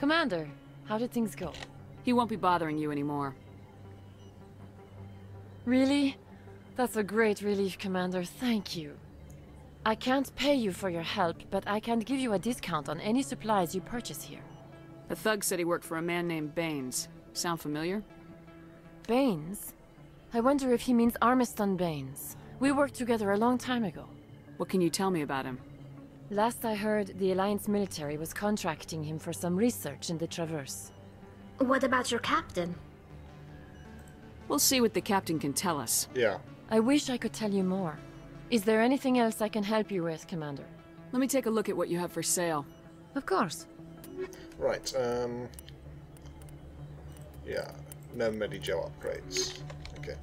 Commander, how did things go? He won't be bothering you anymore. Really? That's a great relief, Commander. Thank you. I can't pay you for your help, but I can give you a discount on any supplies you purchase here. The thug said he worked for a man named Baines. Sound familiar? Baines? I wonder if he means Armiston Baines. We worked together a long time ago. What can you tell me about him? Last I heard, the Alliance military was contracting him for some research in the Traverse. What about your captain? We'll see what the captain can tell us. Yeah. I wish I could tell you more. Is there anything else I can help you with, Commander? Let me take a look at what you have for sale. Of course. Right, yeah, no Medigel upgrades. Okay.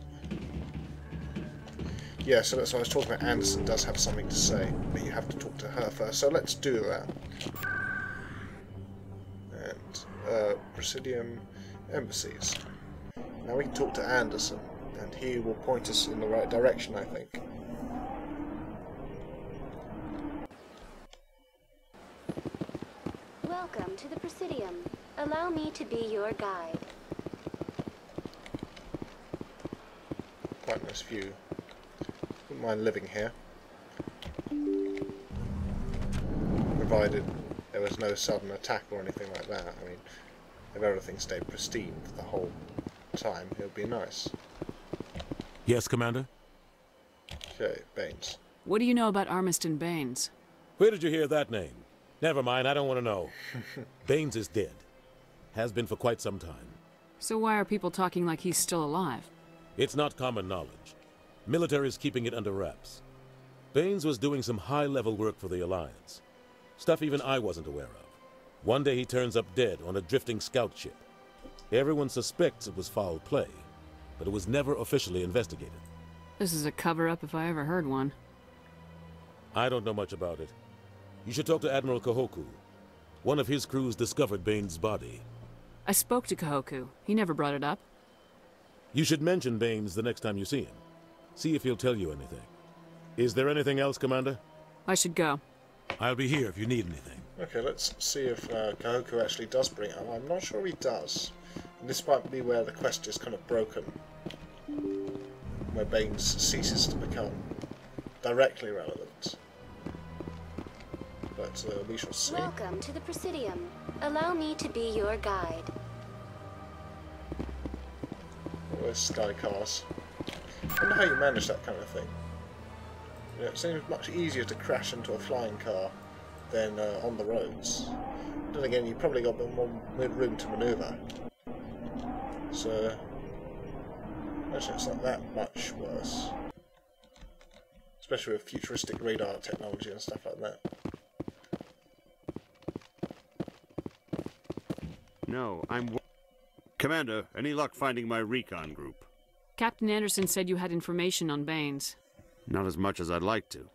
Yeah, so that's what I was talking about. Anderson does have something to say, but you have to talk to her first, so let's do that. And, Presidium Embassies. Now we can talk to Anderson, and he will point us in the right direction, I think. Welcome to the Presidium. Allow me to be your guide. Quite a nice view. Wouldn't mind living here. Provided there was no sudden attack or anything like that. I mean, if everything stayed pristine for the whole time, it would be nice. Yes, Commander? Okay, Baines. What do you know about Armiston Baines? Where did you hear that name? Never mind, I don't want to know. Baines is dead. Has been for quite some time. So why are people talking like he's still alive? It's not common knowledge. Military is keeping it under wraps. Baines was doing some high-level work for the Alliance. Stuff even I wasn't aware of. One day he turns up dead on a drifting scout ship. Everyone suspects it was foul play, but it was never officially investigated. This is a cover-up if I ever heard one. I don't know much about it. You should talk to Admiral Kahoku. One of his crews discovered Baines' body. I spoke to Kahoku. He never brought it up. You should mention Baines the next time you see him. See if he'll tell you anything. Is there anything else, Commander? I should go. I'll be here if you need anything. Okay, let's see if Kahoku actually does bring it up. I'm not sure he does. And this might be where the quest is kind of broken. Where Baines ceases to become directly relevant. But we shall see. Welcome to the Presidium. Allow me to be your guide. All those sky cars. I wonder how you manage that kind of thing. You know, it seems much easier to crash into a flying car than on the roads. Then again, you've probably got a bit more room to manoeuvre. So, actually it's not that much worse. Especially with futuristic radar technology and stuff like that. No, Commander, any luck finding my recon group? Captain Anderson said you had information on Baines. Not as much as I'd like to.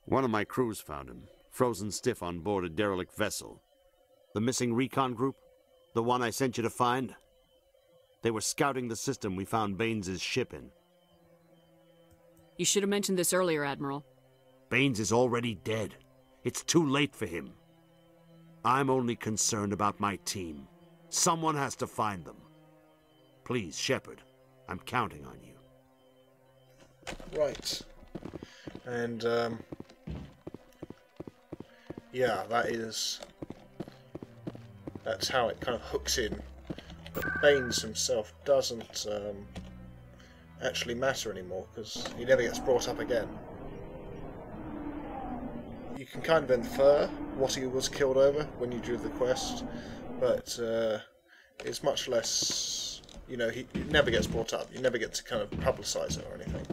One of my crews found him, frozen stiff on board a derelict vessel. The missing recon group? The one I sent you to find? They were scouting the system we found Baines' ship in. You should have mentioned this earlier, Admiral. Baines is already dead. It's too late for him. I'm only concerned about my team. Someone has to find them. Please, Shepard, I'm counting on you. Right. And, yeah, that's how it kind of hooks in. But Baines himself doesn't actually matter anymore, because he never gets brought up again. You can kind of infer what he was killed over when you do the quest, but it's much less, you know, he never gets brought up. You never get to kind of publicise it or anything.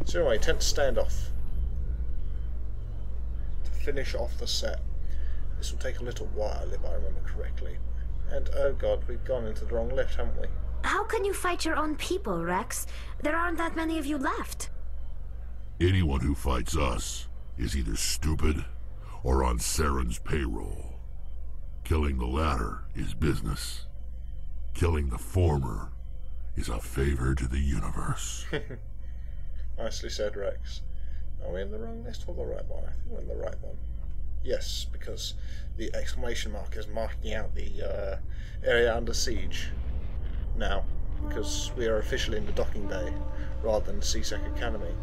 So anyway, 10th standoff. To finish off the set. This will take a little while if I remember correctly. And oh god, we've gone into the wrong lift, haven't we? How can you fight your own people, Rex? There aren't that many of you left. Anyone who fights us is either stupid or on Saren's payroll. Killing the latter is business. Killing the former is a favor to the universe. Nicely said, Rex. Are we in the wrong list or the right one? I think we're in the right one. Yes, because the exclamation mark is marking out the area under siege now, because we are officially in the docking bay rather than CSEC Academy,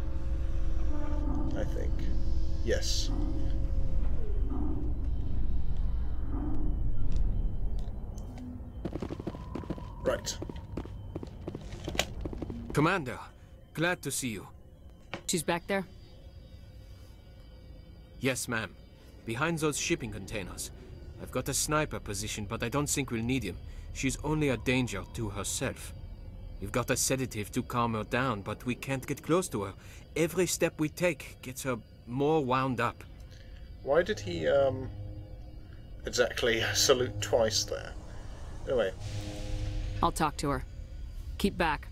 I think. Yes. Right. Commander, glad to see you. She's back there? Yes, ma'am. Behind those shipping containers. I've got a sniper position, but I don't think we'll need him. She's only a danger to herself. We've got a sedative to calm her down, but we can't get close to her. Every step we take gets her more wound up. Why did he, exactly salute twice there? Anyway. I'll talk to her. Keep back.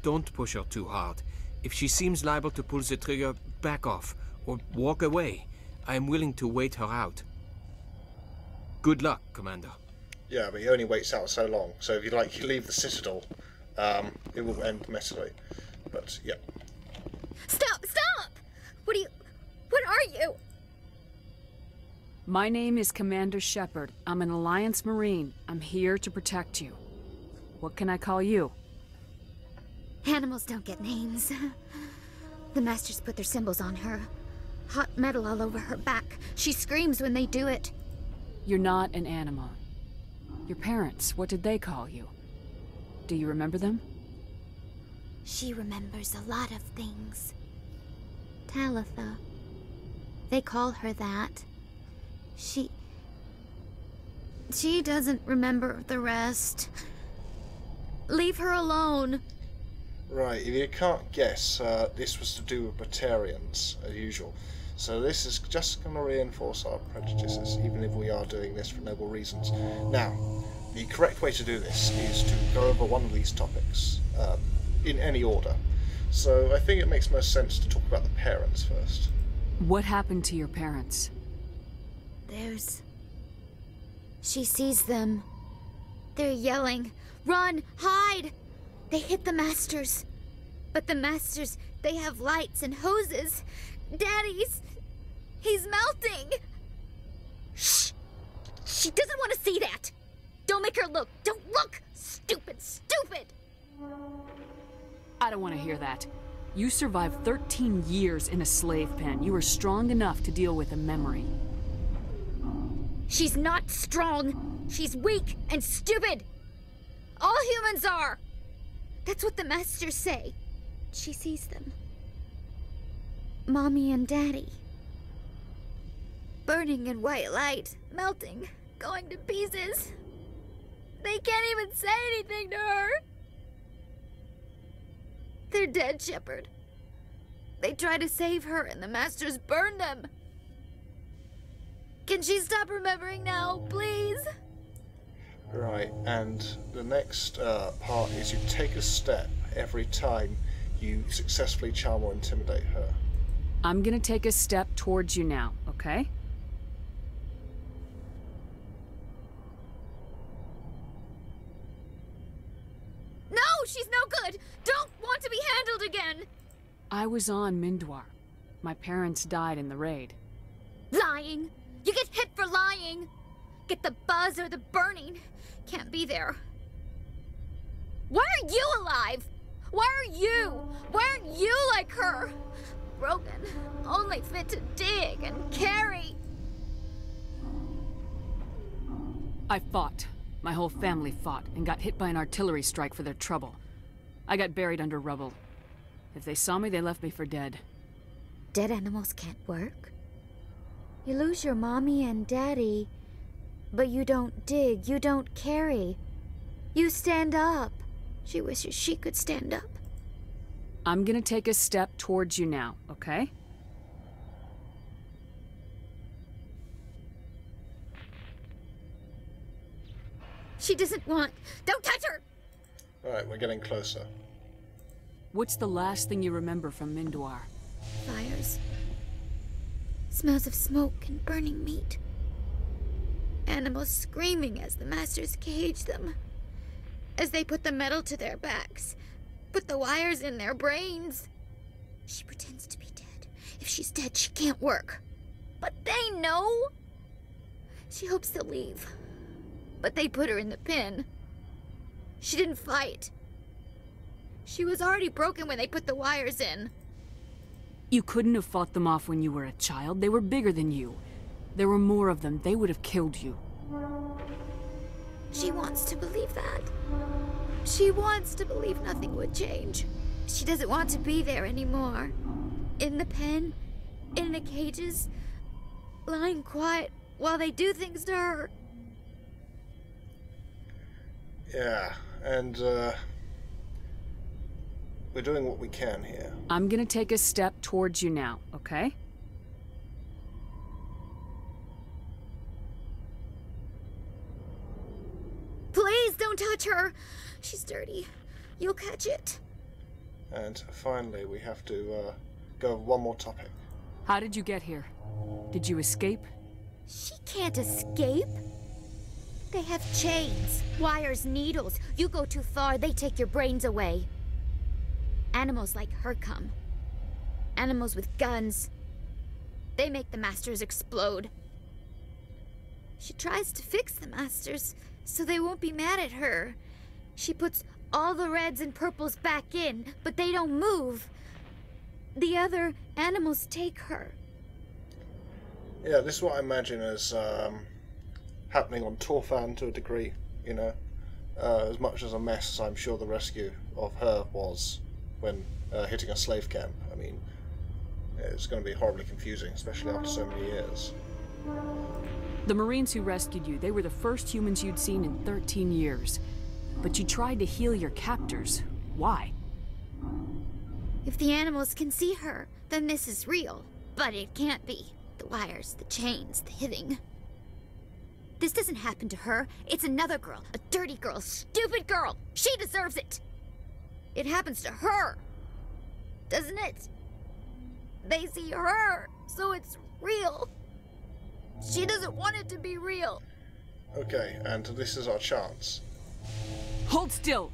Don't push her too hard. If she seems liable to pull the trigger, back off, or walk away. I am willing to wait her out. Good luck, Commander. Yeah, but he only waits out so long, so if you leave the Citadel, it will end messily. But, yeah. Stop! Stop! What are you? My name is Commander Shepard. I'm an Alliance Marine. I'm here to protect you. What can I call you? Animals don't get names. The Masters put their symbols on her. Hot metal all over her back. She screams when they do it. You're not an animal. Your parents, what did they call you? Do you remember them? She remembers a lot of things. Talitha. They call her that. She doesn't remember the rest. Leave her alone. Right, if you can't guess, this was to do with Batarians, as usual. So this is just going to reinforce our prejudices, even if we are doing this for noble reasons. Now, the correct way to do this is to go over one of these topics, in any order. So I think it makes most sense to talk about the parents first. What happened to your parents? She sees them. They're yelling, "Run! Hide!" They hit the Masters. But the Masters, they have lights and hoses. He's melting! Shh! She doesn't want to see that! Don't make her look! Don't look! Stupid! Stupid! I don't want to hear that. You survived 13 years in a slave pen. You were strong enough to deal with a memory. She's not strong. She's weak and stupid. All humans are. That's what the Masters say. She sees them. Mommy and Daddy. Burning in white light, melting, going to pieces. They can't even say anything to her. They're dead, Shepard. They try to save her and the Masters burn them. Can she stop remembering now, please? Right, and the next part is you take a step every time you successfully charm or intimidate her. I'm gonna take a step towards you now, okay? No, she's no good! Don't want to be handled again! I was on Mindoir. My parents died in the raid. Lying! You get hit for lying! Get the buzz or the burning. Can't be there. Why are you alive? Why are you? Why aren't you like her? Broken, only fit to dig and carry. I fought. My whole family fought and got hit by an artillery strike for their trouble. I got buried under rubble. If they saw me, they left me for dead. Dead animals can't work. You lose your mommy and daddy, but you don't dig, you don't carry. You stand up. She wishes she could stand up. I'm gonna take a step towards you now, okay? She doesn't want... Don't touch her! Alright, we're getting closer. What's the last thing you remember from Mindoir? Fires. Smells of smoke and burning meat. Animals screaming as the Masters cage them. As they put the metal to their backs. Put the wires in their brains. She pretends to be dead. If she's dead, she can't work. But they know! She hopes they'll leave. But they put her in the pen. She didn't fight. She was already broken when they put the wires in. You couldn't have fought them off when you were a child. They were bigger than you. There were more of them. They would have killed you. She wants to believe that. She wants to believe nothing would change. She doesn't want to be there anymore. In the pen, in the cages, lying quiet while they do things to her. Yeah, and we're doing what we can here. I'm gonna take a step towards you now, okay? Please don't touch her! She's dirty. You'll catch it. And finally, we have to go over one more topic. How did you get here? Did you escape? She can't escape. They have chains, wires, needles. You go too far, they take your brains away. Animals like her come. Animals with guns. They make the Masters explode. She tries to fix the Masters so they won't be mad at her. She puts all the reds and purples back in, but they don't move. The other animals take her. Yeah, this is what I imagine as happening on Torfan to a degree, you know. As much as a mess as I'm sure the rescue of her was when hitting a slave camp. I mean, it's going to be horribly confusing, especially after so many years. The Marines who rescued you, they were the first humans you'd seen in 13 years. But you tried to heal your captors. Why? If the animals can see her, then this is real. But it can't be. The wires, the chains, the hitting. This doesn't happen to her. It's another girl. A dirty girl. Stupid girl. She deserves it. It happens to her. Doesn't it? They see her, so it's real. She doesn't want it to be real. Okay, and this is our chance. Hold still!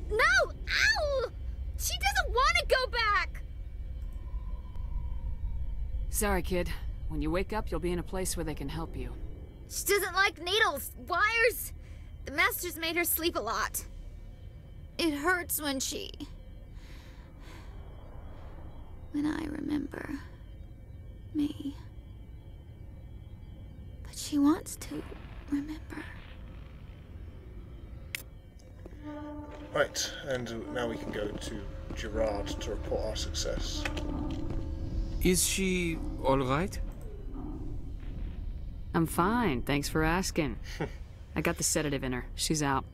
No! Ow! She doesn't want to go back! Sorry, kid. When you wake up, you'll be in a place where they can help you. She doesn't like needles, wires. The Masters made her sleep a lot. It hurts when I remember me. But she wants to remember. Right, and now we can go to Gerard to report our success. Is she all right? I'm fine, thanks for asking. I got the sedative in her. She's out.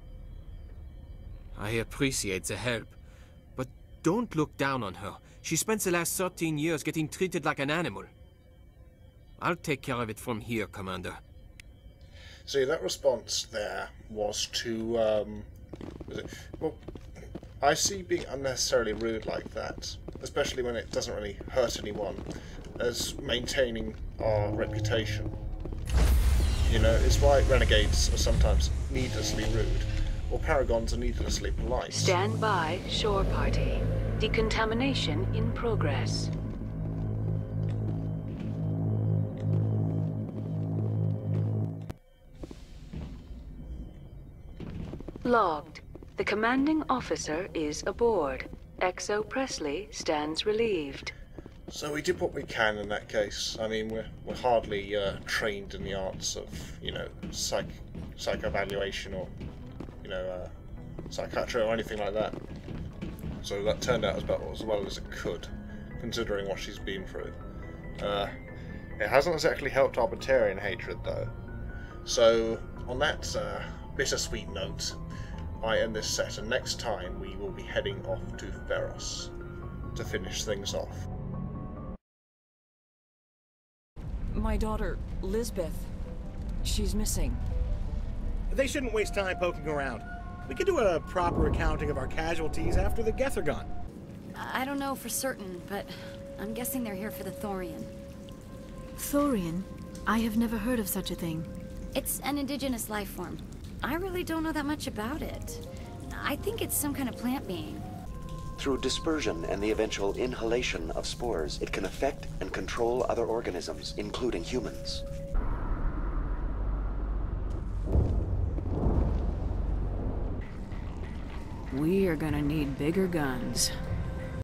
I appreciate the help, but don't look down on her. She spent the last 13 years getting treated like an animal. I'll take care of it from here, Commander. See, that response there was to, well, I see being unnecessarily rude like that, especially when it doesn't really hurt anyone, as maintaining our reputation. You know, it's why renegades are sometimes needlessly rude, or paragons are needlessly polite. Stand by, shore party. Decontamination in progress. Logged. The commanding officer is aboard. XO Presley stands relieved. So we did what we can in that case. I mean, we're hardly trained in the arts of, you know, psychoevaluation or, you know, psychiatry or anything like that. So that turned out about as well as it could, considering what she's been through. It hasn't exactly helped our Batarian hatred, though. So, on that bittersweet note, I end this set, and next time we will be heading off to Feros to finish things off. My daughter, Lisbeth, she's missing. They shouldn't waste time poking around. We could do a proper accounting of our casualties after the Geth are gone. I don't know for certain, but I'm guessing they're here for the Thorian. Thorian? I have never heard of such a thing. It's an indigenous life form. I really don't know that much about it. I think it's some kind of plant being. Through dispersion and the eventual inhalation of spores, it can affect and control other organisms, including humans. We are gonna need bigger guns.